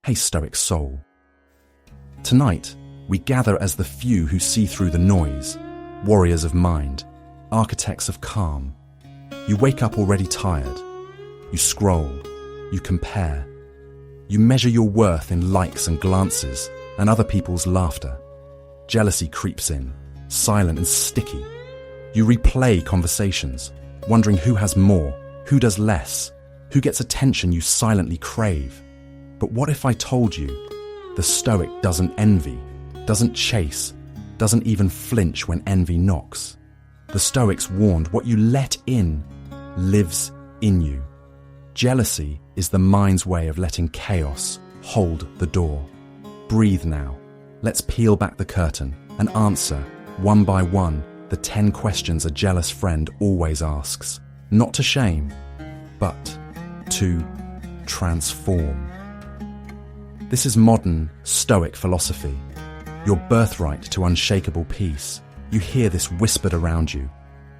Hey Stoic soul. Tonight, we gather as the few who see through the noise, warriors of mind, architects of calm. You wake up already tired. You scroll. You compare. You measure your worth in likes and glances and other people's laughter. Jealousy creeps in, silent and sticky. You replay conversations, wondering who has more, who does less, who gets attention you silently crave. But what if I told you the Stoic doesn't envy, doesn't chase, doesn't even flinch when envy knocks? The Stoics warned what you let in lives in you. Jealousy is the mind's way of letting chaos hold the door. Breathe now. Let's peel back the curtain and answer, one by one, the 10 questions a jealous friend always asks. Not to shame, but to transform. This is modern, Stoic philosophy. Your birthright to unshakable peace. You hear this whispered around you.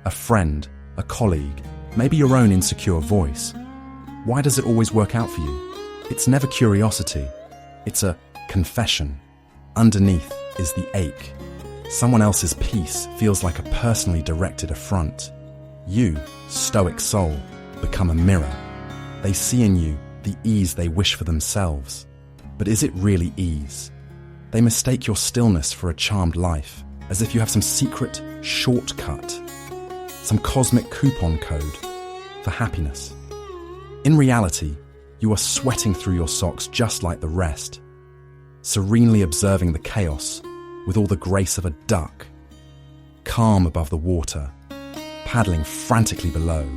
A friend, a colleague, maybe your own insecure voice. Why does it always work out for you? It's never curiosity. It's a confession. Underneath is the ache. Someone else's peace feels like a personally directed affront. You, Stoic soul, become a mirror. They see in you the ease they wish for themselves. But is it really ease? They mistake your stillness for a charmed life, as if you have some secret shortcut, some cosmic coupon code for happiness. In reality, you are sweating through your socks just like the rest, serenely observing the chaos with all the grace of a duck, calm above the water, paddling frantically below.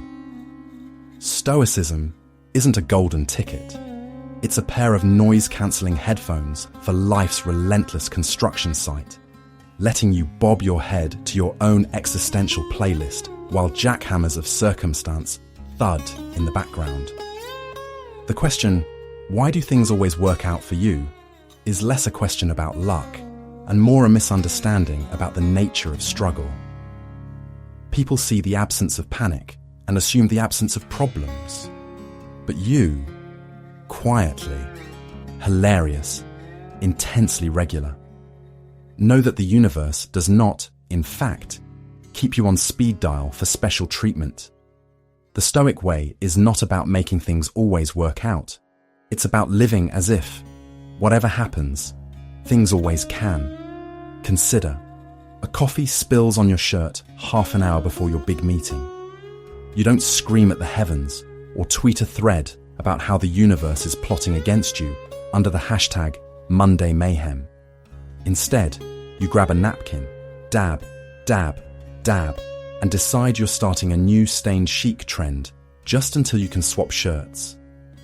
Stoicism isn't a golden ticket. It's a pair of noise-cancelling headphones for life's relentless construction site, letting you bob your head to your own existential playlist while jackhammers of circumstance thud in the background. The question, why do things always work out for you, is less a question about luck and more a misunderstanding about the nature of struggle. People see the absence of panic and assume the absence of problems. But you, quietly, hilarious, intensely regular, know that the universe does not, in fact, keep you on speed dial for special treatment. The Stoic way is not about making things always work out. It's about living as if, whatever happens, things always can. Consider, a coffee spills on your shirt half an hour before your big meeting. You don't scream at the heavens or tweet a thread about how the universe is plotting against you under the hashtag Monday Mayhem. Instead, you grab a napkin, dab, dab, dab, and decide you're starting a new stained chic trend just until you can swap shirts.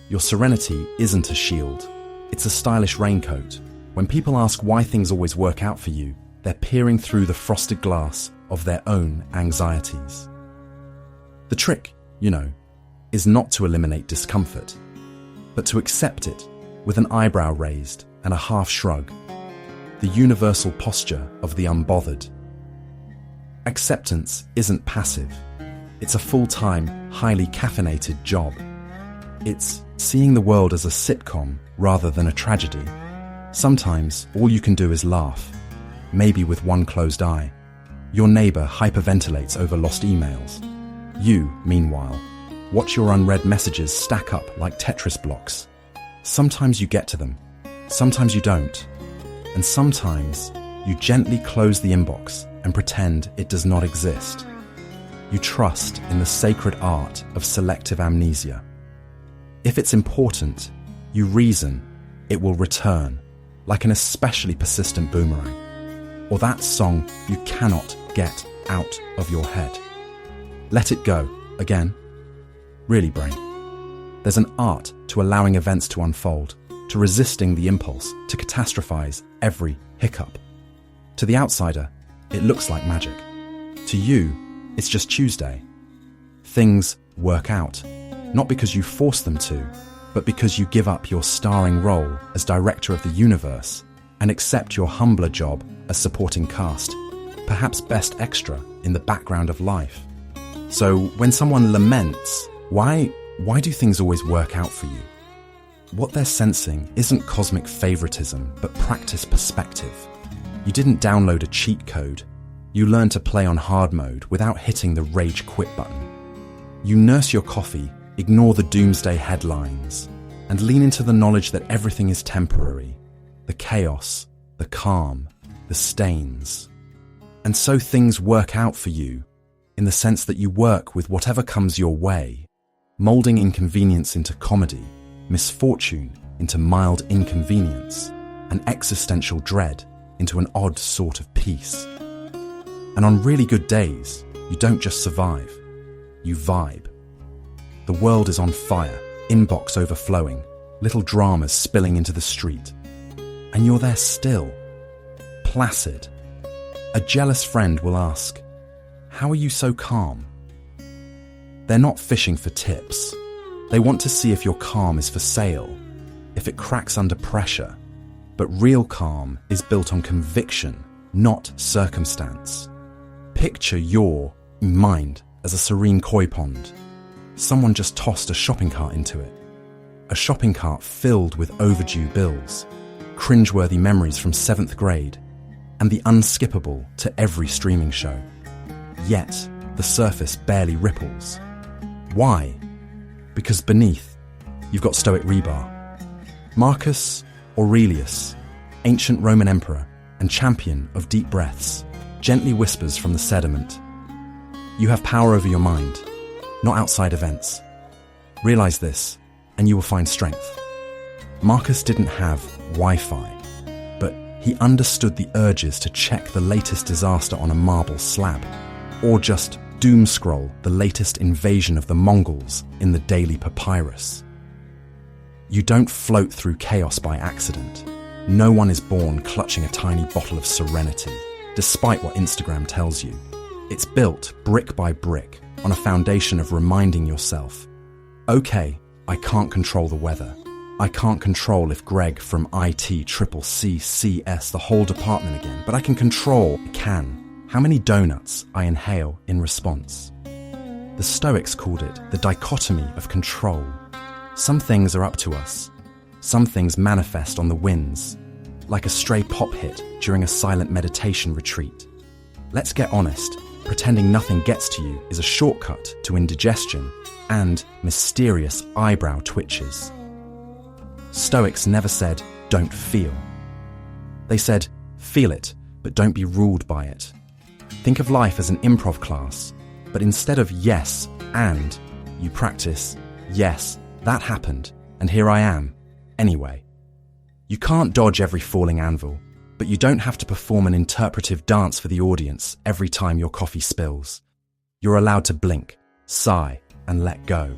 Your serenity isn't a shield, it's a stylish raincoat. When people ask why things always work out for you, they're peering through the frosted glass of their own anxieties. The trick, is not to eliminate discomfort, but to accept it with an eyebrow raised and a half shrug, the universal posture of the unbothered. Acceptance isn't passive. It's a full-time, highly caffeinated job. It's seeing the world as a sitcom rather than a tragedy. Sometimes all you can do is laugh, maybe with one closed eye. Your neighbor hyperventilates over lost emails. You, meanwhile, watch your unread messages stack up like Tetris blocks. Sometimes you get to them, sometimes you don't, and sometimes you gently close the inbox and pretend it does not exist. You trust in the sacred art of selective amnesia. If it's important, you reason it will return, like an especially persistent boomerang, or that song you cannot get out of your head. Let it go, again. Really, brain. There's an art to allowing events to unfold, to resisting the impulse to catastrophize every hiccup. To the outsider, it looks like magic. To you, it's just Tuesday. Things work out, not because you force them to, but because you give up your starring role as director of the universe and accept your humbler job as supporting cast, perhaps best extra in the background of life. So when someone laments, why do things always work out for you? What they're sensing isn't cosmic favoritism, but practice perspective. You didn't download a cheat code. You learned to play on hard mode without hitting the rage quit button. You nurse your coffee, ignore the doomsday headlines, and lean into the knowledge that everything is temporary. The chaos, the calm, the stains. And so things work out for you, in the sense that you work with whatever comes your way, molding inconvenience into comedy, misfortune into mild inconvenience, and existential dread into an odd sort of peace. And on really good days, you don't just survive, you vibe. The world is on fire, inbox overflowing, little dramas spilling into the street. And you're there still, placid. A jealous friend will ask, "How are you so calm?" They're not fishing for tips. They want to see if your calm is for sale, if it cracks under pressure. But real calm is built on conviction, not circumstance. Picture your mind as a serene koi pond. Someone just tossed a shopping cart into it. A shopping cart filled with overdue bills, cringeworthy memories from 7th grade, and the unskippable to every streaming show. Yet, the surface barely ripples. Why? Because beneath, you've got Stoic rebar. Marcus Aurelius, ancient Roman emperor and champion of deep breaths, gently whispers from the sediment, "You have power over your mind, not outside events. Realize this, and you will find strength." Marcus didn't have Wi-Fi, but he understood the urges to check the latest disaster on a marble slab, or just doom scroll the latest invasion of the Mongols in the Daily Papyrus. You don't float through chaos by accident. No one is born clutching a tiny bottle of serenity, despite what Instagram tells you. It's built brick by brick on a foundation of reminding yourself, okay, I can't control the weather. I can't control if Greg from IT CCCS the whole department again, but I can how many donuts I inhale in response. The Stoics called it the dichotomy of control. Some things are up to us. Some things manifest on the winds, like a stray pop hit during a silent meditation retreat. Let's get honest, pretending nothing gets to you is a shortcut to indigestion and mysterious eyebrow twitches. Stoics never said, "Don't feel." They said, "Feel it, but don't be ruled by it." Think of life as an improv class, but instead of yes and, you practice, yes, that happened, and here I am, anyway. You can't dodge every falling anvil, but you don't have to perform an interpretive dance for the audience every time your coffee spills. You're allowed to blink, sigh, and let go.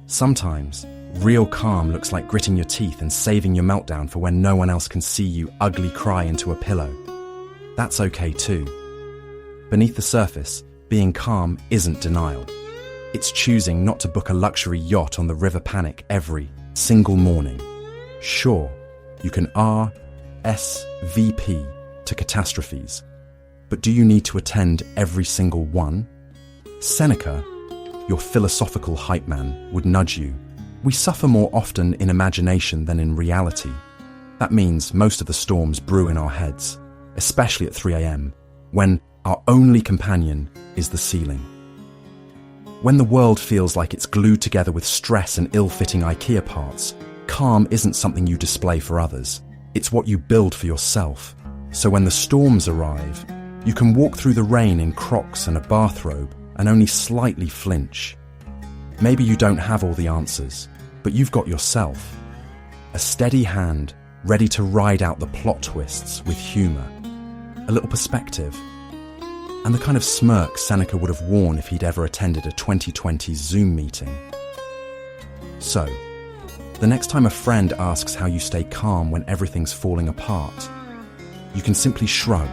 Sometimes, real calm looks like gritting your teeth and saving your meltdown for when no one else can see you ugly cry into a pillow. That's okay too. Beneath the surface, being calm isn't denial. It's choosing not to book a luxury yacht on the River Panic every single morning. Sure, you can RSVP to catastrophes, but do you need to attend every single one? Seneca, your philosophical hype man, would nudge you. We suffer more often in imagination than in reality. That means most of the storms brew in our heads, especially at 3 a.m, when our only companion is the ceiling. When the world feels like it's glued together with stress and ill-fitting IKEA parts, calm isn't something you display for others. It's what you build for yourself. So when the storms arrive, you can walk through the rain in Crocs and a bathrobe and only slightly flinch. Maybe you don't have all the answers, but you've got yourself. A steady hand, ready to ride out the plot twists with humour. A little perspective. And the kind of smirk Seneca would have worn if he'd ever attended a 2020 Zoom meeting. So, the next time a friend asks how you stay calm when everything's falling apart, you can simply shrug,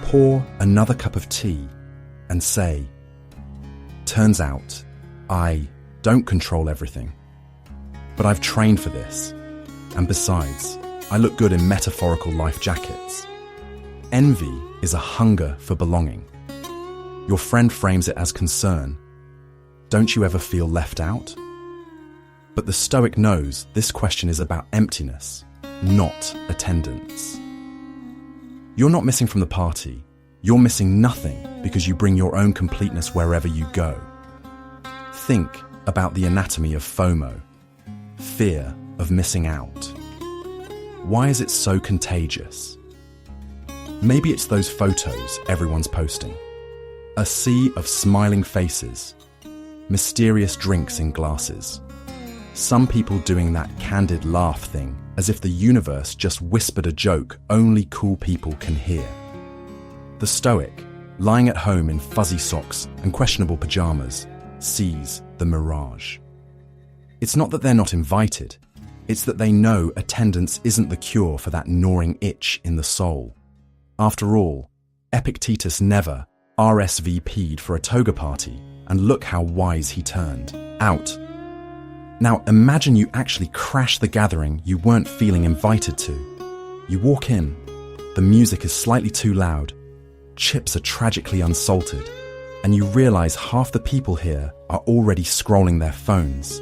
pour another cup of tea, and say, "Turns out, I don't control everything. But I've trained for this. And besides, I look good in metaphorical life jackets." Envy is a hunger for belonging. Your friend frames it as concern. Don't you ever feel left out? But the Stoic knows this question is about emptiness, not attendance. You're not missing from the party. You're missing nothing because you bring your own completeness wherever you go. Think about the anatomy of FOMO, fear of missing out. Why is it so contagious? Maybe it's those photos everyone's posting. A sea of smiling faces, mysterious drinks in glasses. Some people doing that candid laugh thing as if the universe just whispered a joke only cool people can hear. The Stoic, lying at home in fuzzy socks and questionable pajamas, sees the mirage. It's not that they're not invited, it's that they know attendance isn't the cure for that gnawing itch in the soul. After all, Epictetus never RSVP'd for a toga party, and look how wise he turned out. Now imagine you actually crash the gathering you weren't feeling invited to. You walk in, the music is slightly too loud, chips are tragically unsalted, and you realize half the people here are already scrolling their phones,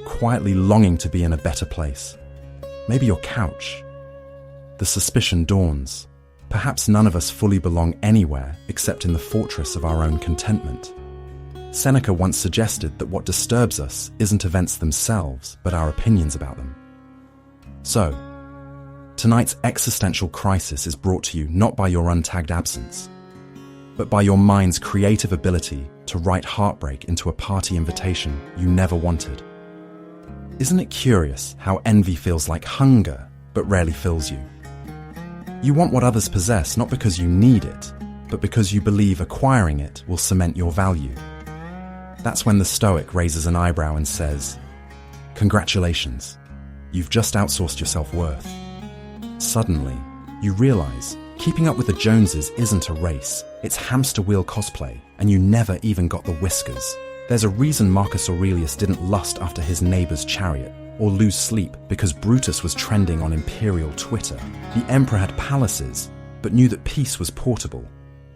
quietly longing to be in a better place. Maybe your couch. The suspicion dawns. Perhaps none of us fully belong anywhere except in the fortress of our own contentment. Seneca once suggested that what disturbs us isn't events themselves, but our opinions about them. So, tonight's existential crisis is brought to you not by your untagged absence, but by your mind's creative ability to write heartbreak into a party invitation you never wanted. Isn't it curious how envy feels like hunger, but rarely fills you? You want what others possess not because you need it, but because you believe acquiring it will cement your value. That's when the Stoic raises an eyebrow and says, "Congratulations, you've just outsourced your self-worth." Suddenly, you realize keeping up with the Joneses isn't a race, it's hamster wheel cosplay, and you never even got the whiskers. There's a reason Marcus Aurelius didn't lust after his neighbor's chariot, or lose sleep because Brutus was trending on imperial Twitter. The emperor had palaces, but knew that peace was portable,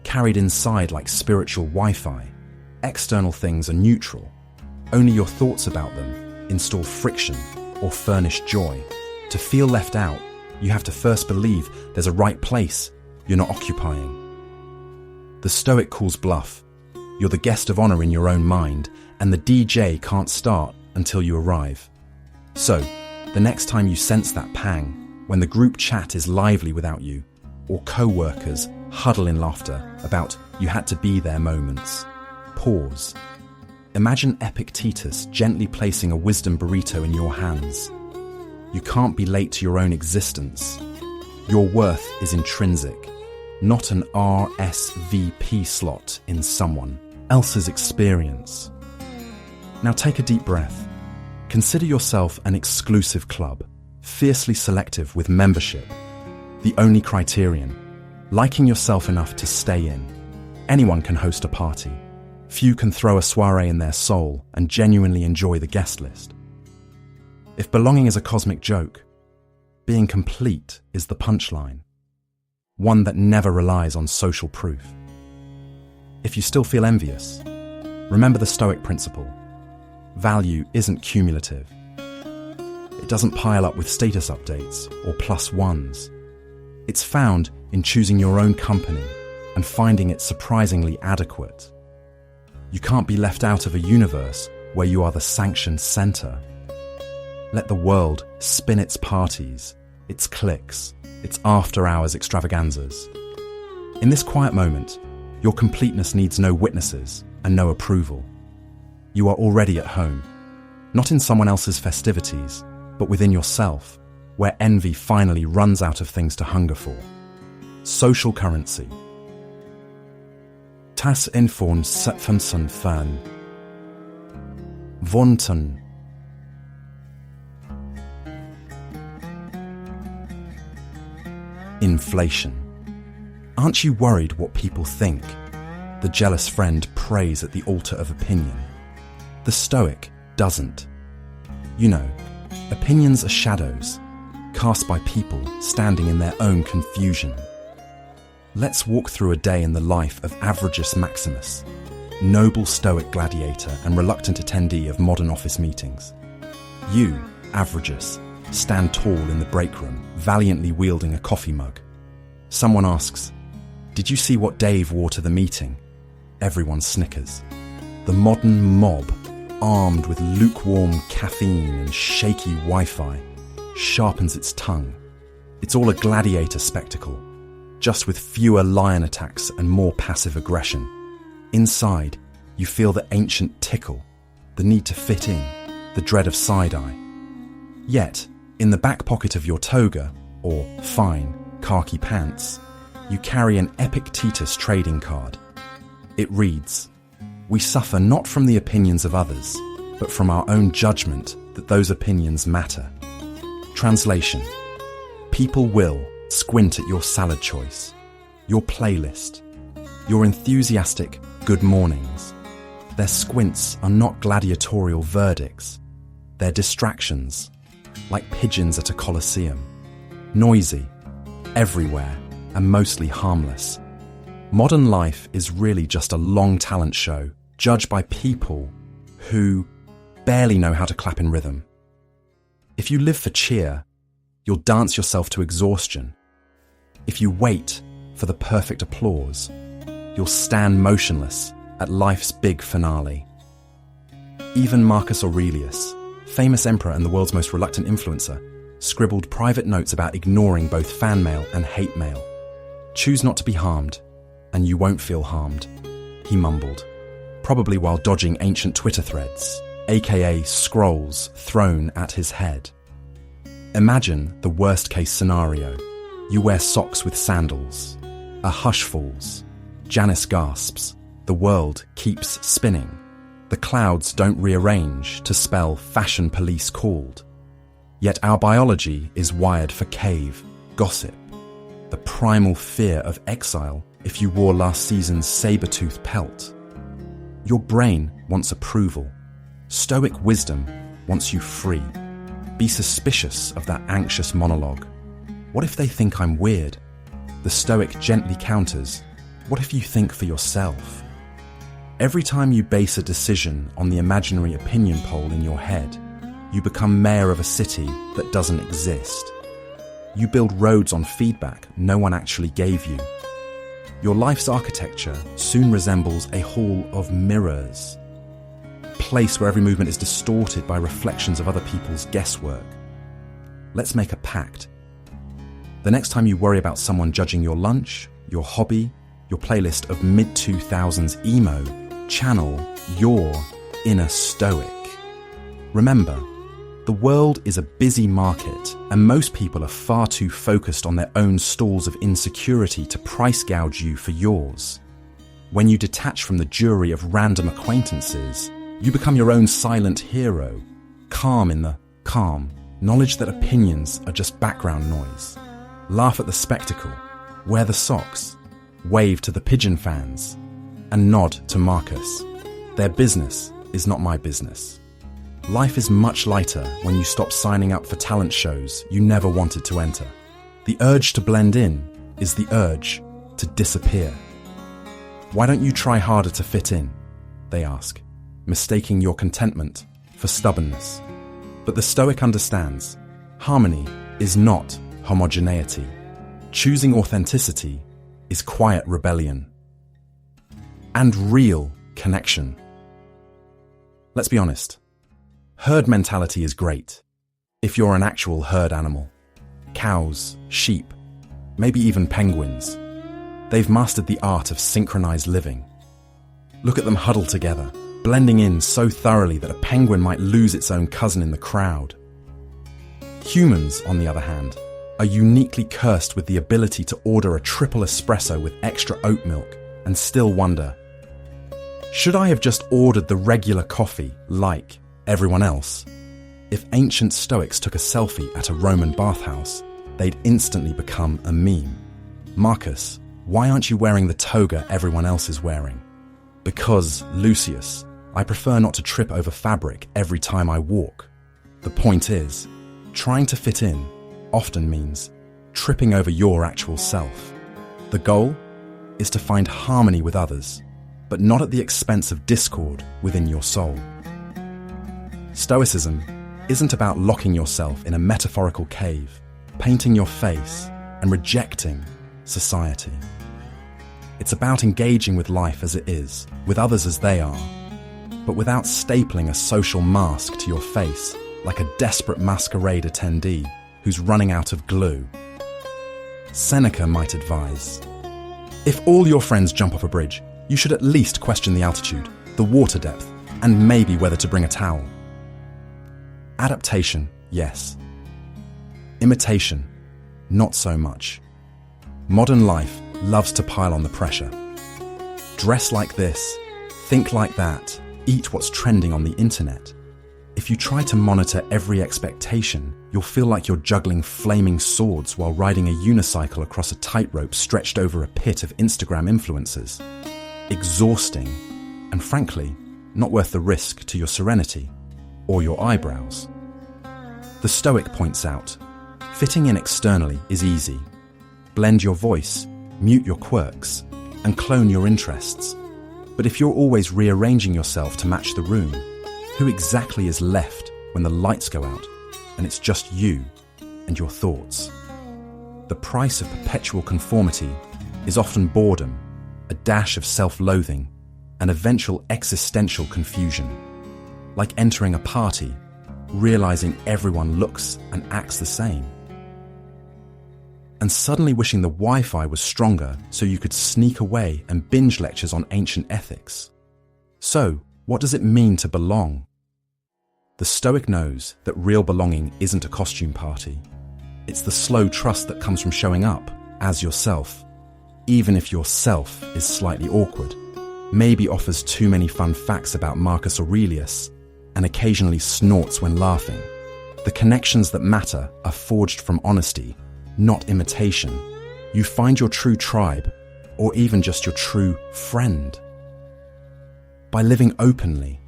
carried inside like spiritual Wi-Fi. External things are neutral. Only your thoughts about them install friction or furnish joy. To feel left out, you have to first believe there's a right place you're not occupying. The Stoic calls bluff. You're the guest of honor in your own mind, and the DJ can't start until you arrive. So, the next time you sense that pang, when the group chat is lively without you, or co-workers huddle in laughter about you had to be there moments, pause. Imagine Epictetus gently placing a wisdom burrito in your hands. You can't be late to your own existence. Your worth is intrinsic, not an RSVP slot in someone else's experience. Now take a deep breath. Consider yourself an exclusive club, fiercely selective with membership. The only criterion, liking yourself enough to stay in. Anyone can host a party. Few can throw a soiree in their soul and genuinely enjoy the guest list. If belonging is a cosmic joke, being complete is the punchline, one that never relies on social proof. If you still feel envious, remember the Stoic principle. Value isn't cumulative. It doesn't pile up with status updates or plus ones. It's found in choosing your own company and finding it surprisingly adequate. You can't be left out of a universe where you are the sanctioned center. Let the world spin its parties, its cliques, its after-hours extravaganzas. In this quiet moment, your completeness needs no witnesses and no approval. You are already at home, not in someone else's festivities, but within yourself, where envy finally runs out of things to hunger for. Social currency. Tas infon setfansen fan. Vonten. Inflation. Aren't you worried what people think? The jealous friend prays at the altar of opinion. The Stoic doesn't. You know, opinions are shadows, cast by people standing in their own confusion. Let's walk through a day in the life of Averagus Maximus, noble Stoic gladiator and reluctant attendee of modern office meetings. You, averages, stand tall in the break room, valiantly wielding a coffee mug. Someone asks, "Did you see what Dave wore to the meeting?" Everyone snickers. The modern mob, armed with lukewarm caffeine and shaky Wi-Fi, sharpens its tongue. It's all a gladiator spectacle, just with fewer lion attacks and more passive aggression. Inside, you feel the ancient tickle, the need to fit in, the dread of side-eye. Yet, in the back pocket of your toga, or fine, khaki pants, you carry an Epictetus trading card. It reads, "We suffer not from the opinions of others, but from our own judgment that those opinions matter." Translation: people will squint at your salad choice, your playlist, your enthusiastic good mornings. Their squints are not gladiatorial verdicts. They're distractions, like pigeons at a coliseum. Noisy, everywhere, and mostly harmless. Modern life is really just a long talent show, judged by people who barely know how to clap in rhythm. If you live for cheer, you'll dance yourself to exhaustion. If you wait for the perfect applause, you'll stand motionless at life's big finale. Even Marcus Aurelius, famous emperor and the world's most reluctant influencer, scribbled private notes about ignoring both fan mail and hate mail. "Choose not to be harmed, and you won't feel harmed," he mumbled, probably while dodging ancient Twitter threads, aka scrolls thrown at his head. Imagine the worst-case scenario. You wear socks with sandals. A hush falls. Janice gasps. The world keeps spinning. The clouds don't rearrange to spell fashion police called. Yet our biology is wired for cave, gossip, the primal fear of exile if you wore last season's saber-tooth pelt. Your brain wants approval. Stoic wisdom wants you free. Be suspicious of that anxious monologue. What if they think I'm weird? The Stoic gently counters, what if you think for yourself? Every time you base a decision on the imaginary opinion poll in your head, you become mayor of a city that doesn't exist. You build roads on feedback no one actually gave you. Your life's architecture soon resembles a hall of mirrors, a place where every movement is distorted by reflections of other people's guesswork. Let's make a pact. The next time you worry about someone judging your lunch, your hobby, your playlist of mid-2000s emo, channel your inner Stoic. Remember, the world is a busy market, and most people are far too focused on their own stalls of insecurity to price gouge you for yours. When you detach from the jury of random acquaintances, you become your own silent hero, calm in the calm, knowledge that opinions are just background noise. Laugh at the spectacle, wear the socks, wave to the pigeon fans, and nod to Marcus. Their business is not my business. Life is much lighter when you stop signing up for talent shows you never wanted to enter. The urge to blend in is the urge to disappear. Why don't you try harder to fit in? They ask, mistaking your contentment for stubbornness. But the Stoic understands, harmony is not homogeneity. Choosing authenticity is quiet rebellion. And real connection. Let's be honest. Herd mentality is great if you're an actual herd animal. Cows, sheep, maybe even penguins. They've mastered the art of synchronized living. Look at them huddle together, blending in so thoroughly that a penguin might lose its own cousin in the crowd. Humans, on the other hand, are uniquely cursed with the ability to order a triple espresso with extra oat milk and still wonder, should I have just ordered the regular coffee like everyone else? If ancient Stoics took a selfie at a Roman bathhouse, they'd instantly become a meme. Marcus, why aren't you wearing the toga everyone else is wearing? Because, Lucius, I prefer not to trip over fabric every time I walk. The point is, trying to fit in often means tripping over your actual self. The goal is to find harmony with others, but not at the expense of discord within your soul. Stoicism isn't about locking yourself in a metaphorical cave, painting your face, and rejecting society. It's about engaging with life as it is, with others as they are, but without stapling a social mask to your face like a desperate masquerade attendee who's running out of glue. Seneca might advise, if all your friends jump off a bridge, you should at least question the altitude, the water depth, and maybe whether to bring a towel. Adaptation, yes. Imitation, not so much. Modern life loves to pile on the pressure. Dress like this, think like that, eat what's trending on the internet. If you try to monitor every expectation, you'll feel like you're juggling flaming swords while riding a unicycle across a tightrope stretched over a pit of Instagram influencers. Exhausting, and frankly, not worth the risk to your serenity or your eyebrows. The Stoic points out, fitting in externally is easy. Blend your voice, mute your quirks, and clone your interests. But if you're always rearranging yourself to match the room, who exactly is left when the lights go out and it's just you and your thoughts? The price of perpetual conformity is often boredom, a dash of self-loathing, and eventual existential confusion. Like entering a party, realizing everyone looks and acts the same. And suddenly wishing the Wi-Fi was stronger so you could sneak away and binge lectures on ancient ethics. So, what does it mean to belong? The Stoic knows that real belonging isn't a costume party. It's the slow trust that comes from showing up as yourself, even if your self is slightly awkward, maybe offers too many fun facts about Marcus Aurelius, and occasionally snorts when laughing. The connections that matter are forged from honesty, not imitation. You find your true tribe, or even just your true friend, by living openly,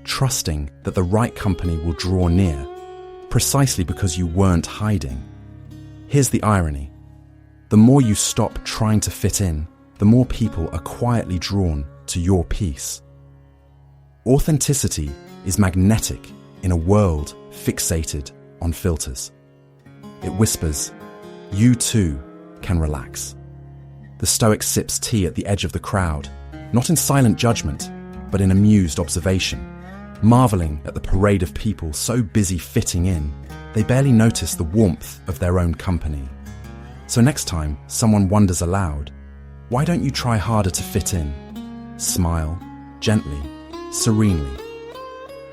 trusting that the right company will draw near, precisely because you weren't hiding. Here's the irony. The more you stop trying to fit in, the more people are quietly drawn to your peace. Authenticity is magnetic in a world fixated on filters. It whispers, you too can relax. The Stoic sips tea at the edge of the crowd, not in silent judgment, but in amused observation, marveling at the parade of people so busy fitting in, they barely notice the warmth of their own company. So next time someone wonders aloud, why don't you try harder to fit in? Smile, gently, serenely,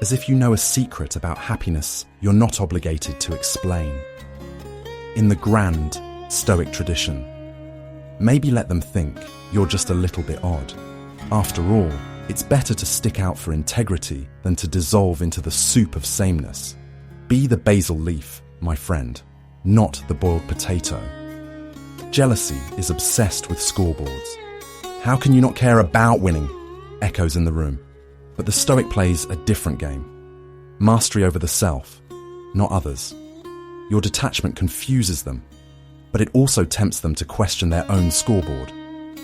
as if you know a secret about happiness you're not obligated to explain. In the grand Stoic tradition, maybe let them think you're just a little bit odd. After all, it's better to stick out for integrity than to dissolve into the soup of sameness. Be the basil leaf, my friend, not the boiled potato. Jealousy is obsessed with scoreboards. How can you not care about winning? Echoes in the room. But the Stoic plays a different game. Mastery over the self, not others. Your detachment confuses them, but it also tempts them to question their own scoreboard.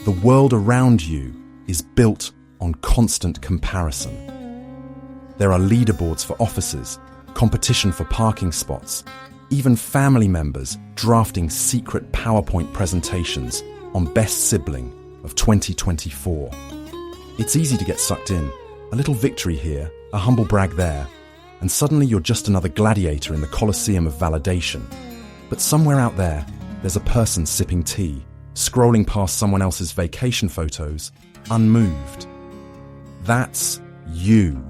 The world around you is built on constant comparison. There are leaderboards for offices, competition for parking spots, even family members drafting secret PowerPoint presentations on best sibling of 2024. It's easy to get sucked in, a little victory here, a humble brag there, and suddenly you're just another gladiator in the Colosseum of validation. But somewhere out there, there's a person sipping tea, scrolling past someone else's vacation photos, unmoved. That's you,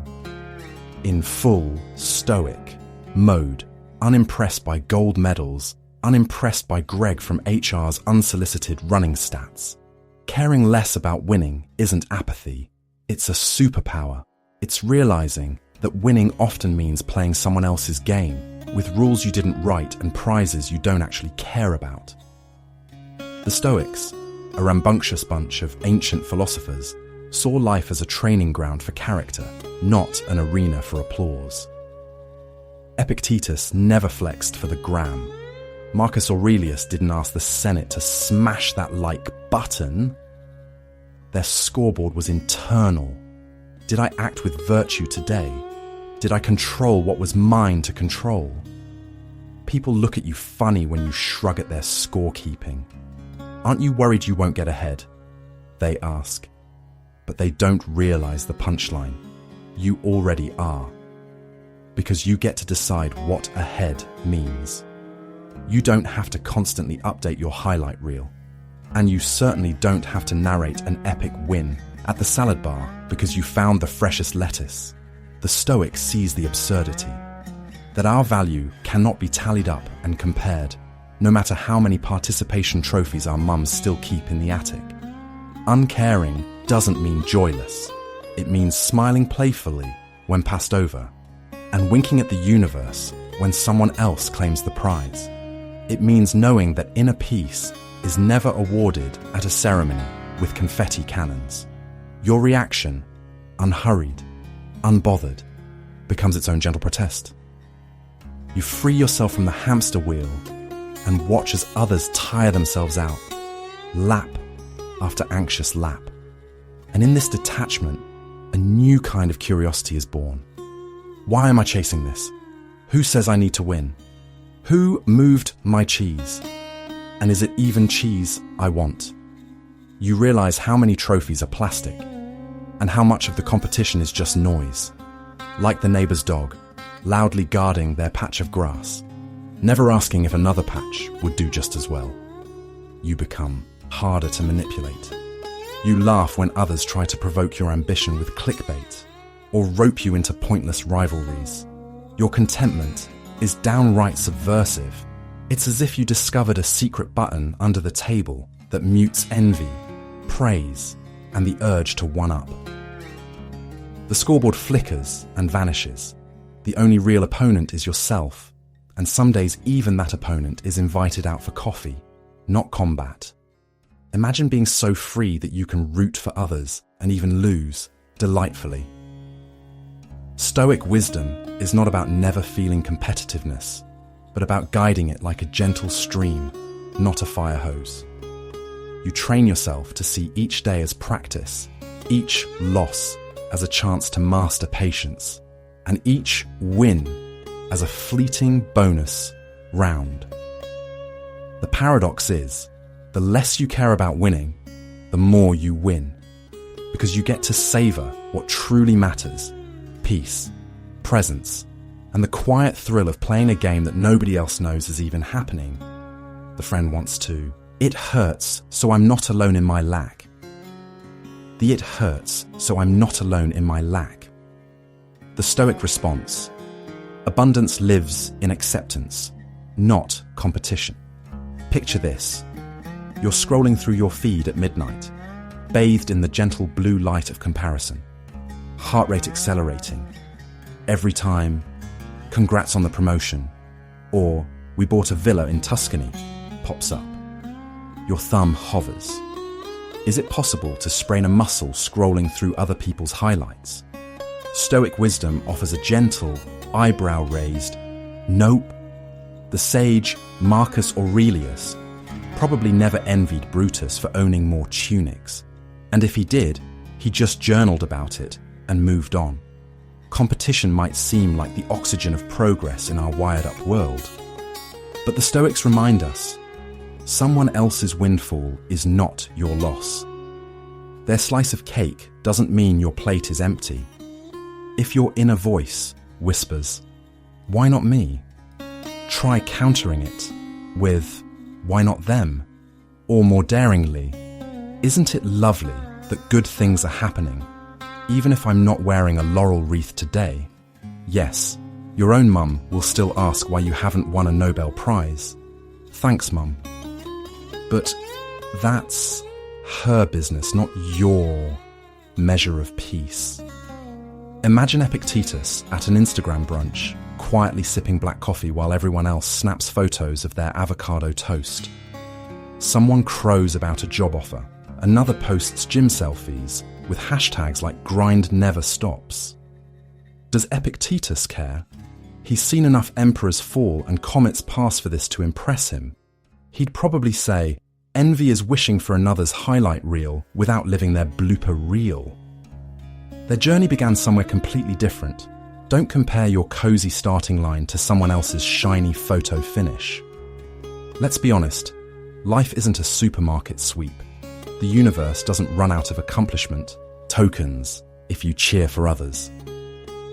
in full Stoic mode, unimpressed by gold medals, unimpressed by Greg from HR's unsolicited running stats. Caring less about winning isn't apathy, it's a superpower. It's realizing that winning often means playing someone else's game, with rules you didn't write and prizes you don't actually care about. The Stoics, a rambunctious bunch of ancient philosophers, saw life as a training ground for character, not an arena for applause. Epictetus never flexed for the gram. Marcus Aurelius didn't ask the Senate to smash that like button. Their scoreboard was internal. Did I act with virtue today? Did I control what was mine to control? People look at you funny when you shrug at their scorekeeping. Aren't you worried you won't get ahead? They ask. But they don't realize the punchline. You already are. Because you get to decide what ahead means. You don't have to constantly update your highlight reel. And you certainly don't have to narrate an epic win at the salad bar because you found the freshest lettuce. The Stoic sees the absurdity. That our value cannot be tallied up and compared, no matter how many participation trophies our mums still keep in the attic. Uncaring doesn't mean joyless. It means smiling playfully when passed over, and winking at the universe when someone else claims the prize. It means knowing that inner peace is never awarded at a ceremony with confetti cannons. Your reaction, unhurried, unbothered, becomes its own gentle protest. You free yourself from the hamster wheel and watch as others tire themselves out, lap after anxious lap. And in this detachment, a new kind of curiosity is born. Why am I chasing this? Who says I need to win? Who moved my cheese? And is it even cheese I want? You realize how many trophies are plastic and how much of the competition is just noise. Like the neighbor's dog, loudly guarding their patch of grass, never asking if another patch would do just as well. You become harder to manipulate. You laugh when others try to provoke your ambition with clickbait or rope you into pointless rivalries. Your contentment is downright subversive. It's as if you discovered a secret button under the table that mutes envy, praise, and the urge to one-up. The scoreboard flickers and vanishes. The only real opponent is yourself, and some days even that opponent is invited out for coffee, not combat. Imagine being so free that you can root for others and even lose delightfully. Stoic wisdom is not about never feeling competitiveness, but about guiding it like a gentle stream, not a fire hose. You train yourself to see each day as practice, each loss as a chance to master patience, and each win as a fleeting bonus round. The paradox is, the less you care about winning, the more you win, because you get to savor what truly matters: peace, presence, and the quiet thrill of playing a game that nobody else knows is even happening. The friend wants to. It hurts, so I'm not alone in my lack. The it hurts, so I'm not alone in my lack. The Stoic response: abundance lives in acceptance, not competition. Picture this. You're scrolling through your feed at midnight, bathed in the gentle blue light of comparison, heart rate accelerating. Every time, congrats on the promotion, or we bought a villa in Tuscany, pops up. Your thumb hovers. Is it possible to sprain a muscle scrolling through other people's highlights? Stoic wisdom offers a gentle, eyebrow-raised, nope. The sage Marcus Aurelius probably never envied Brutus for owning more tunics, and if he did, he just journaled about it and moved on. Competition might seem like the oxygen of progress in our wired-up world, but the Stoics remind us, someone else's windfall is not your loss. Their slice of cake doesn't mean your plate is empty. If your inner voice whispers, "Why not me?" try countering it with, "Why not them?" Or more daringly, "Isn't it lovely that good things are happening, even if I'm not wearing a laurel wreath today?" Yes, your own mum will still ask why you haven't won a Nobel Prize. Thanks, mum. But that's her business, not your measure of peace. Imagine Epictetus at an Instagram brunch, quietly sipping black coffee while everyone else snaps photos of their avocado toast. Someone crows about a job offer, another posts gym selfies with hashtags like grind never stops. Does Epictetus care? He's seen enough emperors fall and comets pass for this to impress him. He'd probably say, envy is wishing for another's highlight reel without living their blooper reel. Their journey began somewhere completely different, Don't compare your cozy starting line to someone else's shiny photo finish. Let's be honest, life isn't a supermarket sweep. The universe doesn't run out of accomplishment, tokens, if you cheer for others.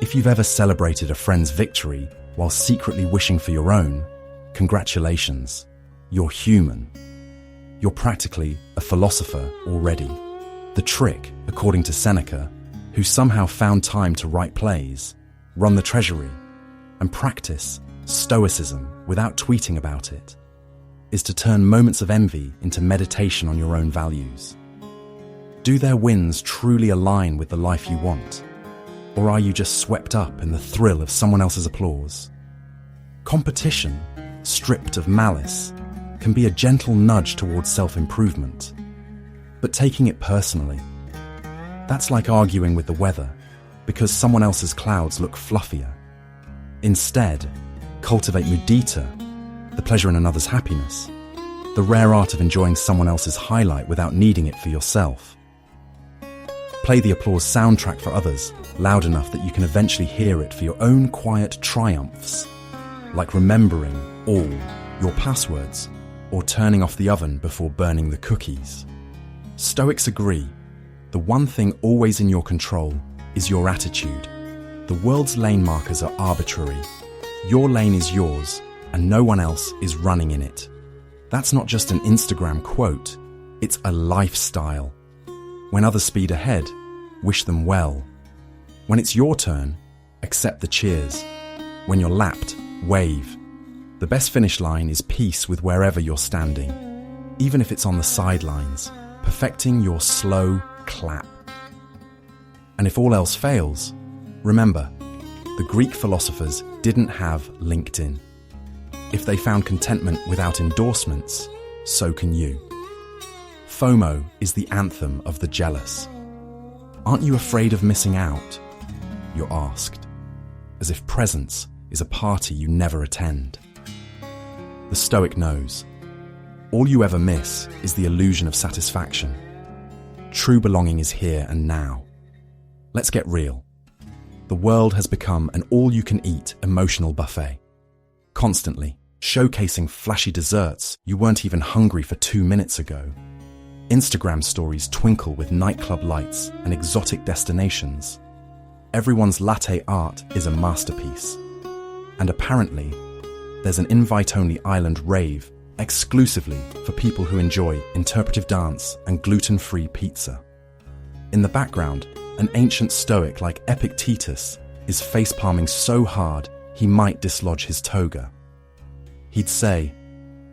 If you've ever celebrated a friend's victory while secretly wishing for your own, congratulations, you're human. You're practically a philosopher already. The trick, according to Seneca, who somehow found time to write plays, run the treasury, and practice stoicism without tweeting about it, is to turn moments of envy into meditation on your own values. Do their wins truly align with the life you want? Or are you just swept up in the thrill of someone else's applause? Competition, stripped of malice, can be a gentle nudge towards self-improvement. But taking it personally, that's like arguing with the weather because someone else's clouds look fluffier. Instead, cultivate mudita, the pleasure in another's happiness, the rare art of enjoying someone else's highlight without needing it for yourself. Play the applause soundtrack for others loud enough that you can eventually hear it for your own quiet triumphs, like remembering all your passwords or turning off the oven before burning the cookies. Stoics agree, the one thing always in your control is your attitude. The world's lane markers are arbitrary. Your lane is yours, and no one else is running in it. That's not just an Instagram quote, it's a lifestyle. When others speed ahead, wish them well. When it's your turn, accept the cheers. When you're lapped, wave. The best finish line is peace with wherever you're standing, even if it's on the sidelines, perfecting your slow clap. And if all else fails, remember, the Greek philosophers didn't have LinkedIn. If they found contentment without endorsements, so can you. FOMO is the anthem of the jealous. Aren't you afraid of missing out? You're asked, as if presence is a party you never attend. The Stoic knows, all you ever miss is the illusion of satisfaction. True belonging is here and now. Let's get real. The world has become an all-you-can-eat emotional buffet, constantly showcasing flashy desserts you weren't even hungry for 2 minutes ago. Instagram stories twinkle with nightclub lights and exotic destinations. Everyone's latte art is a masterpiece. And apparently, there's an invite-only island rave exclusively for people who enjoy interpretive dance and gluten-free pizza. In the background, an ancient Stoic like Epictetus is face-palming so hard he might dislodge his toga. He'd say,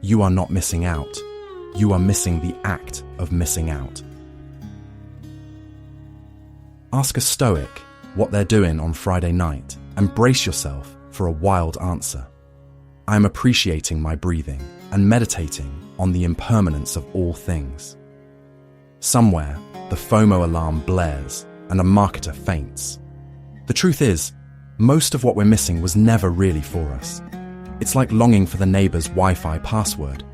"You are not missing out. You are missing the act of missing out." Ask a Stoic what they're doing on Friday night and brace yourself for a wild answer. I am appreciating my breathing and meditating on the impermanence of all things. Somewhere, the FOMO alarm blares and a marketer faints. The truth is, most of what we're missing was never really for us. It's like longing for the neighbor's Wi-Fi password.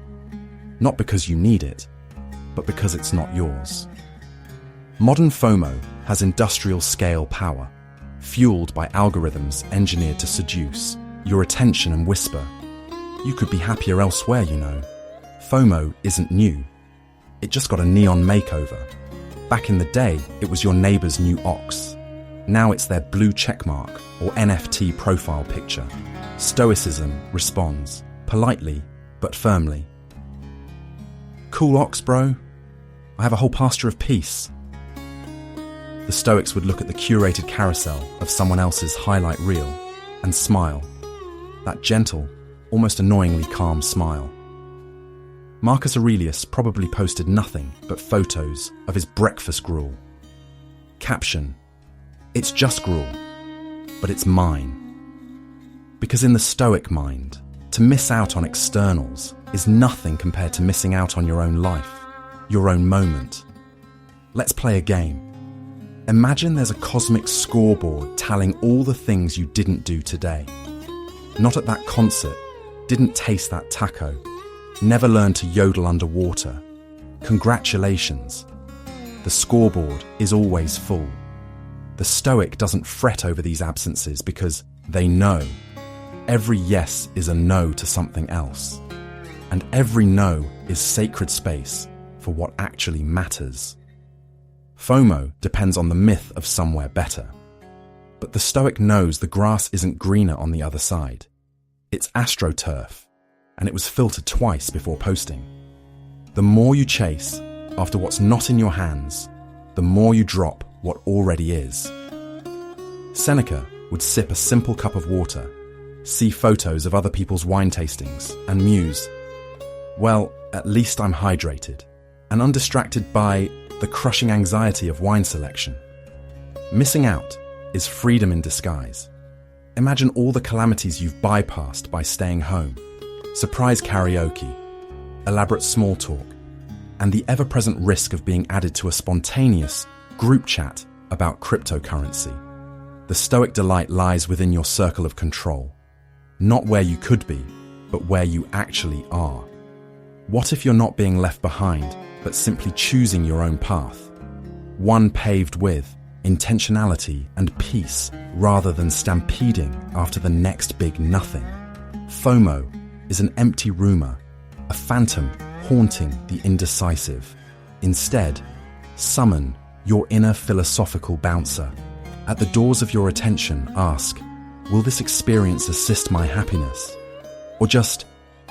Not because you need it, but because it's not yours. Modern FOMO has industrial scale power, fueled by algorithms engineered to seduce your attention and whisper, "You could be happier elsewhere, you know." FOMO isn't new. It just got a neon makeover. Back in the day, it was your neighbor's new ox. Now it's their blue checkmark or NFT profile picture. Stoicism responds, politely but firmly. "Cool ox, bro. I have a whole pasture of peace." The Stoics would look at the curated carousel of someone else's highlight reel and smile. That gentle, almost annoyingly calm smile. Marcus Aurelius probably posted nothing but photos of his breakfast gruel. Caption: "It's just gruel, but it's mine." Because in the Stoic mind, to miss out on externals is nothing compared to missing out on your own life, your own moment. Let's play a game. Imagine there's a cosmic scoreboard tallying all the things you didn't do today. Not at that concert, didn't taste that taco, never learned to yodel underwater. Congratulations. The scoreboard is always full. The Stoic doesn't fret over these absences because they know every yes is a no to something else, and every no is sacred space for what actually matters. FOMO depends on the myth of somewhere better. But the Stoic knows the grass isn't greener on the other side. It's astroturf, and it was filtered twice before posting. The more you chase after what's not in your hands, the more you drop what already is. Seneca would sip a simple cup of water, see photos of other people's wine tastings, and muse, well, at least I'm hydrated, and undistracted by the crushing anxiety of wine selection. Missing out is freedom in disguise. Imagine all the calamities you've bypassed by staying home. Surprise karaoke, elaborate small talk, and the ever-present risk of being added to a spontaneous group chat about cryptocurrency. The Stoic delight lies within your circle of control, not where you could be, but where you actually are. What if you're not being left behind, but simply choosing your own path? One paved with intentionality and peace rather than stampeding after the next big nothing. FOMO is an empty rumor, a phantom haunting the indecisive. Instead, summon your inner philosophical bouncer. At the doors of your attention, ask, will this experience assist my happiness? Or just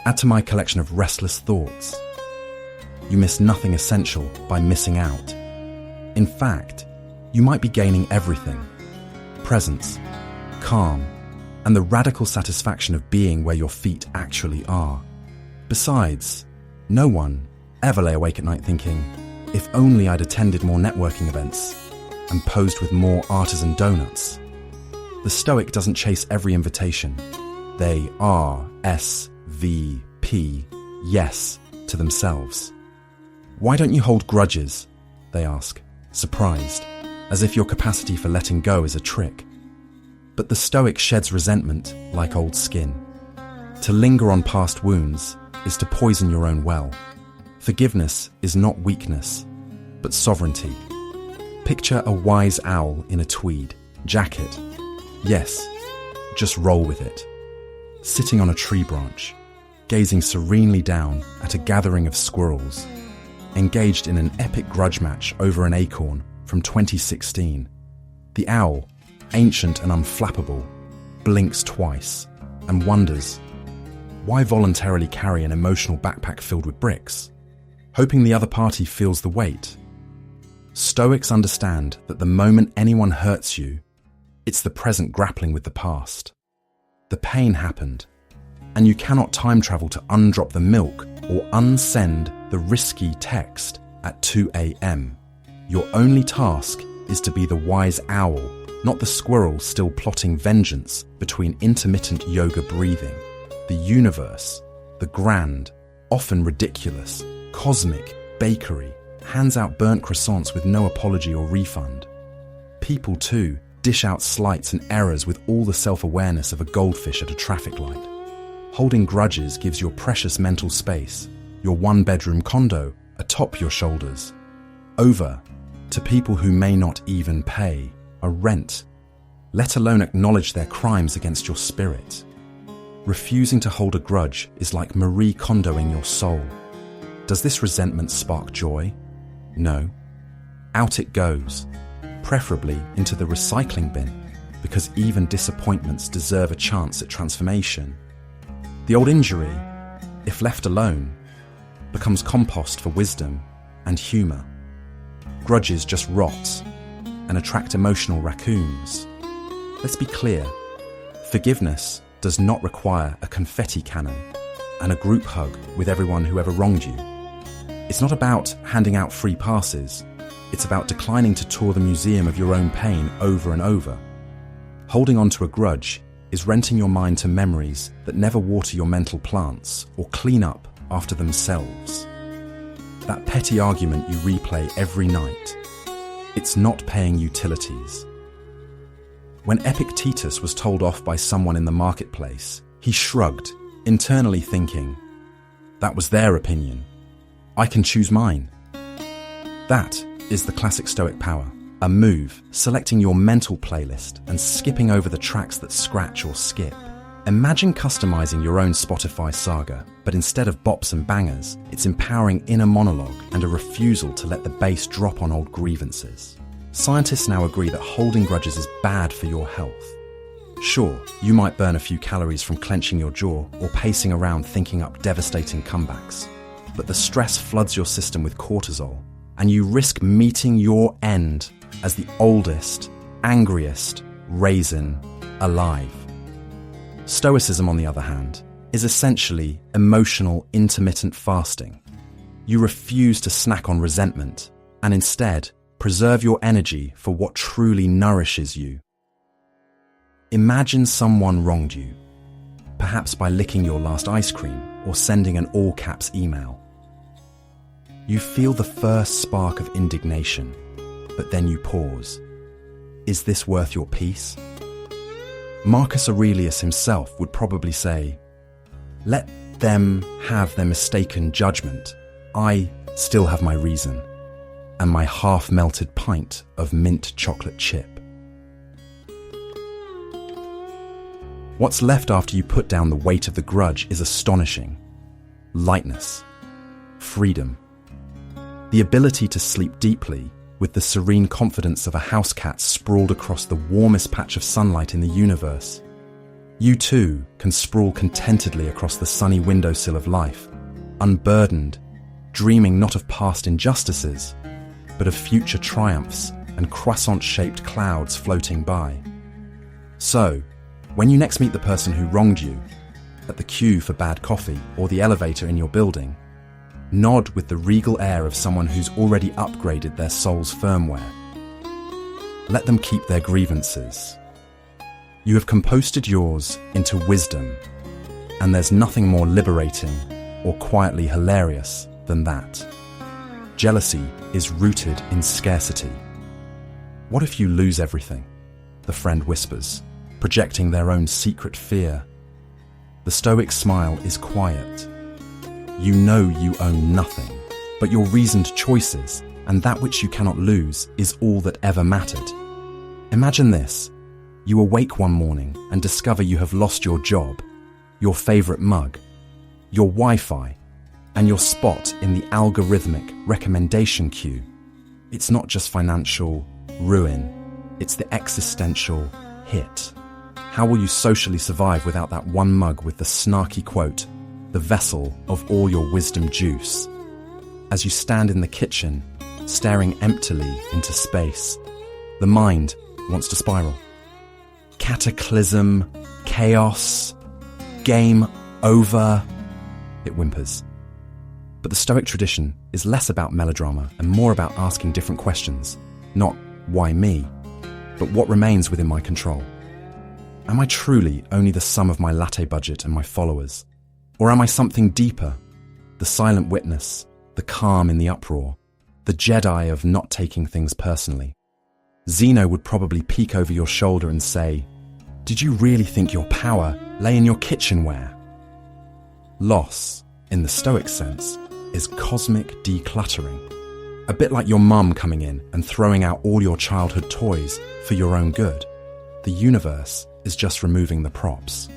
add to my collection of restless thoughts? You miss nothing essential by missing out. In fact, you might be gaining everything: presence, calm, and the radical satisfaction of being where your feet actually are. Besides, no one ever lay awake at night thinking, if only I'd attended more networking events and posed with more artisan donuts. The Stoic doesn't chase every invitation. They RSVP yes to themselves. Why don't you hold grudges? They ask, surprised, as if your capacity for letting go is a trick. But the Stoic sheds resentment like old skin. To linger on past wounds is to poison your own well. Forgiveness is not weakness, but sovereignty. Picture a wise owl in a tweed jacket. Yes, just roll with it. Sitting on a tree branch, gazing serenely down at a gathering of squirrels, engaged in an epic grudge match over an acorn from 2016. The owl, ancient and unflappable, blinks twice and wonders, why voluntarily carry an emotional backpack filled with bricks? Hoping the other party feels the weight. Stoics understand that the moment anyone hurts you, it's the present grappling with the past. The pain happened, and you cannot time travel to undrop the milk or unsend the risky text at 2 a.m. Your only task is to be the wise owl, not the squirrel still plotting vengeance between intermittent yoga breathing. The universe, the grand, often ridiculous, cosmic bakery, hands out burnt croissants with no apology or refund. People, too, dish out slights and errors with all the self-awareness of a goldfish at a traffic light. Holding grudges gives your precious mental space, your one-bedroom condo, atop your shoulders, over to people who may not even pay a rent, let alone acknowledge their crimes against your spirit. Refusing to hold a grudge is like Marie Kondoing your soul. Does this resentment spark joy? No. Out it goes, preferably into the recycling bin, because even disappointments deserve a chance at transformation. The old injury, if left alone, becomes compost for wisdom and humour. Grudges just rot and attract emotional raccoons. Let's be clear, forgiveness does not require a confetti cannon and a group hug with everyone who ever wronged you. It's not about handing out free passes. It's about declining to tour the museum of your own pain over and over. Holding on to a grudge is renting your mind to memories that never water your mental plants or clean up after themselves. That petty argument you replay every night, it's not paying utilities. When Epictetus was told off by someone in the marketplace, he shrugged, internally thinking, that was their opinion. I can choose mine. That is the classic Stoic power, A move, selecting your mental playlist and skipping over the tracks that scratch or skip. Imagine customizing your own Spotify saga, but instead of bops and bangers, it's empowering inner monologue and a refusal to let the bass drop on old grievances. Scientists now agree that holding grudges is bad for your health. Sure, you might burn a few calories from clenching your jaw or pacing around thinking up devastating comebacks, but the stress floods your system with cortisol, and you risk meeting your end as the oldest, angriest raisin alive. Stoicism, on the other hand, is essentially emotional intermittent fasting. You refuse to snack on resentment and instead preserve your energy for what truly nourishes you. Imagine someone wronged you, perhaps by licking your last ice cream or sending an all-caps email. You feel the first spark of indignation, but then you pause. Is this worth your peace? Marcus Aurelius himself would probably say, "Let them have their mistaken judgment. I still have my reason, and my half-melted pint of mint chocolate chip." What's left after you put down the weight of the grudge is astonishing. Lightness, freedom, the ability to sleep deeply with the serene confidence of a house cat sprawled across the warmest patch of sunlight in the universe. You too can sprawl contentedly across the sunny windowsill of life, unburdened, dreaming not of past injustices, but of future triumphs and croissant-shaped clouds floating by. So, when you next meet the person who wronged you, at the queue for bad coffee or the elevator in your building, nod with the regal air of someone who's already upgraded their soul's firmware. Let them keep their grievances. You have composted yours into wisdom, and there's nothing more liberating or quietly hilarious than that. Jealousy is rooted in scarcity. What if you lose everything? The friend whispers, projecting their own secret fear. The Stoic smile is quiet. You know you own nothing, but your reasoned choices and that which you cannot lose is all that ever mattered. Imagine this. You awake one morning and discover you have lost your job, your favorite mug, your Wi-Fi, and your spot in the algorithmic recommendation queue. It's not just financial ruin, it's the existential hit. How will you socially survive without that one mug with the snarky quote, "The vessel of all your wisdom juice"? As you stand in the kitchen, staring emptily into space, the mind wants to spiral. Cataclysm, chaos, game over, it whimpers. But the Stoic tradition is less about melodrama and more about asking different questions. Not why me, but what remains within my control. Am I truly only the sum of my latte budget and my followers? Or am I something deeper? The silent witness, the calm in the uproar, the Jedi of not taking things personally. Zeno would probably peek over your shoulder and say, "Did you really think your power lay in your kitchenware?" Loss, in the Stoic sense, is cosmic decluttering. A bit like your mum coming in and throwing out all your childhood toys for your own good. The universe is just removing the props.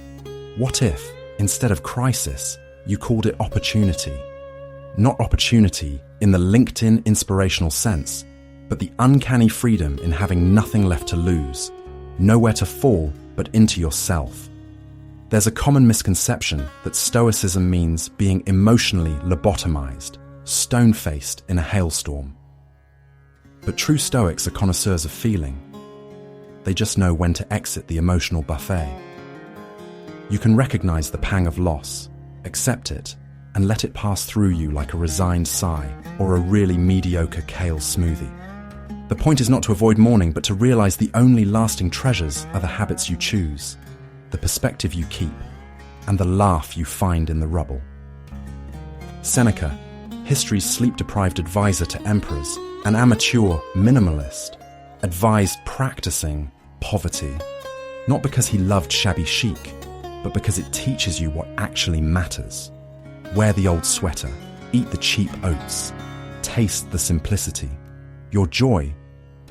What if, instead of crisis, you called it opportunity? Not opportunity in the LinkedIn inspirational sense, but the uncanny freedom in having nothing left to lose, nowhere to fall but into yourself. There's a common misconception that Stoicism means being emotionally lobotomized, stone-faced in a hailstorm. But true Stoics are connoisseurs of feeling. They just know when to exit the emotional buffet. You can recognize the pang of loss, accept it, and let it pass through you like a resigned sigh or a really mediocre kale smoothie. The point is not to avoid mourning, but to realize the only lasting treasures are the habits you choose, the perspective you keep, and the laugh you find in the rubble. Seneca, history's sleep-deprived advisor to emperors, an amateur minimalist, advised practicing poverty, not because he loved shabby chic, but because it teaches you what actually matters. Wear the old sweater, eat the cheap oats, taste the simplicity. Your joy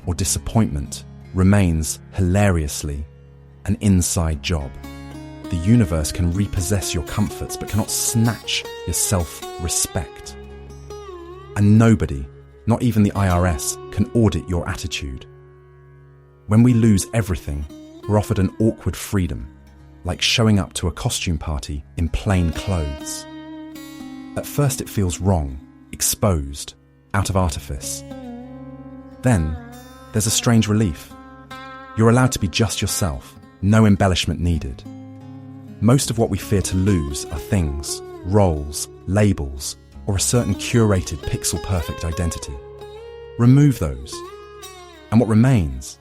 or disappointment remains, hilariously, an inside job. The universe can repossess your comforts but cannot snatch your self-respect. And nobody, not even the IRS, can audit your attitude. When we lose everything, we're offered an awkward freedom, like showing up to a costume party in plain clothes. At first it feels wrong, exposed, out of artifice. Then, there's a strange relief. You're allowed to be just yourself, no embellishment needed. Most of what we fear to lose are things, roles, labels, or a certain curated pixel-perfect identity. Remove those, and what remains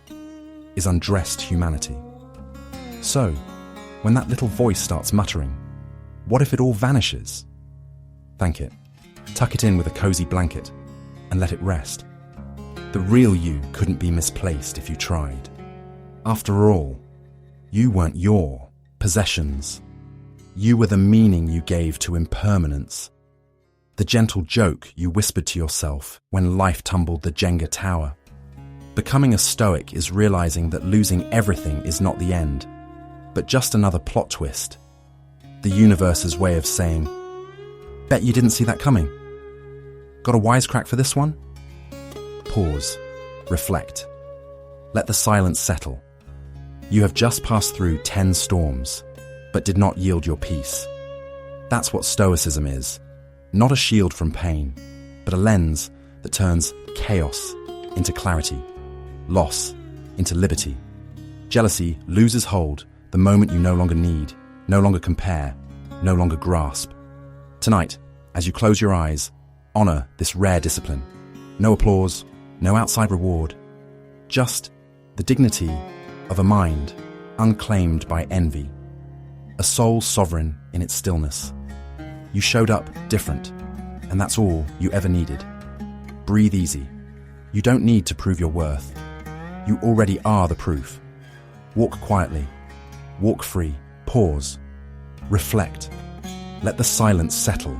is undressed humanity. So, when that little voice starts muttering, what if it all vanishes? Thank it. Tuck it in with a cozy blanket and let it rest. The real you couldn't be misplaced if you tried. After all, you weren't your possessions. You were the meaning you gave to impermanence. The gentle joke you whispered to yourself when life tumbled the Jenga tower. Becoming a Stoic is realizing that losing everything is not the end, but just another plot twist. The universe's way of saying, bet you didn't see that coming. Got a wisecrack for this one? Pause. Reflect. Let the silence settle. You have just passed through 10 storms, but did not yield your peace. That's what Stoicism is. Not a shield from pain, but a lens that turns chaos into clarity, loss into liberty. Jealousy loses hold the moment you no longer need, no longer compare, no longer grasp. Tonight, as you close your eyes, honor this rare discipline. No applause, no outside reward, just the dignity of a mind unclaimed by envy, a soul sovereign in its stillness. You showed up different, and that's all you ever needed. Breathe easy. You don't need to prove your worth. You already are the proof. Walk quietly. Walk free. Pause. Reflect. Let the silence settle.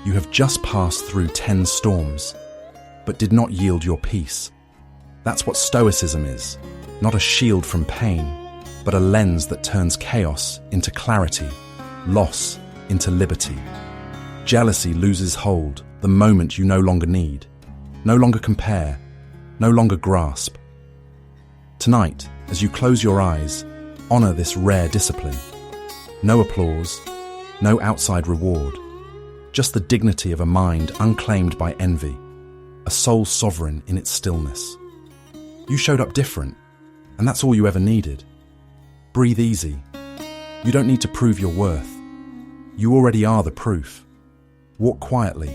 You have just passed through 10 storms, but did not yield your peace. That's what Stoicism is. Not a shield from pain, but a lens that turns chaos into clarity, loss into liberty. Jealousy loses hold the moment you no longer need, no longer compare, no longer grasp. Tonight, as you close your eyes, honor this rare discipline. No applause, no outside reward, just the dignity of a mind unclaimed by envy, a soul sovereign in its stillness. You showed up different, and that's all you ever needed. Breathe easy. You don't need to prove your worth. You already are the proof. Walk quietly.